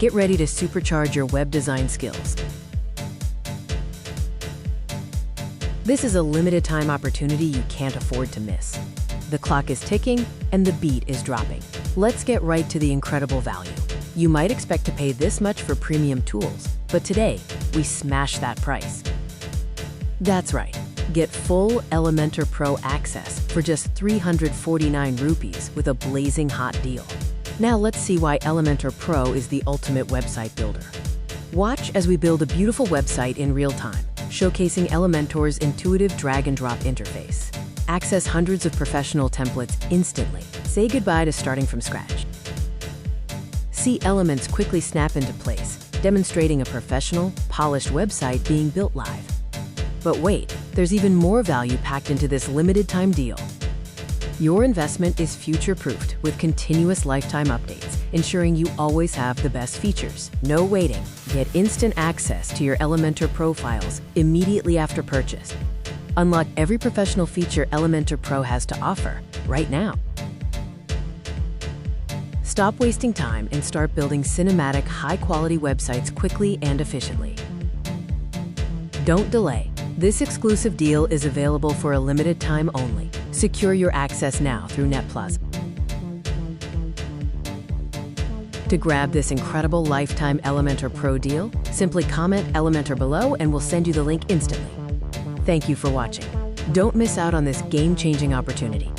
Get ready to supercharge your web design skills. This is a limited time opportunity you can't afford to miss. The clock is ticking and the beat is dropping. Let's get right to the incredible value. You might expect to pay this much for premium tools, but today we smash that price. That's right. Get full Elementor Pro access for just 349 rupees with a blazing hot deal. Now let's see why Elementor Pro is the ultimate website builder. Watch as we build a beautiful website in real time, showcasing Elementor's intuitive drag-and-drop interface. Access hundreds of professional templates instantly. Say goodbye to starting from scratch. See elements quickly snap into place, demonstrating a professional, polished website being built live. But wait, there's even more value packed into this limited-time deal. Your investment is future-proofed with continuous lifetime updates, ensuring you always have the best features. No waiting. Get instant access to your Elementor Pro files immediately after purchase. Unlock every professional feature Elementor Pro has to offer right now. Stop wasting time and start building cinematic, high-quality websites quickly and efficiently. Don't delay. This exclusive deal is available for a limited time only. Secure your access now through Netplaza. To grab this incredible lifetime Elementor Pro deal, simply comment Elementor below and we'll send you the link instantly. Thank you for watching. Don't miss out on this game-changing opportunity.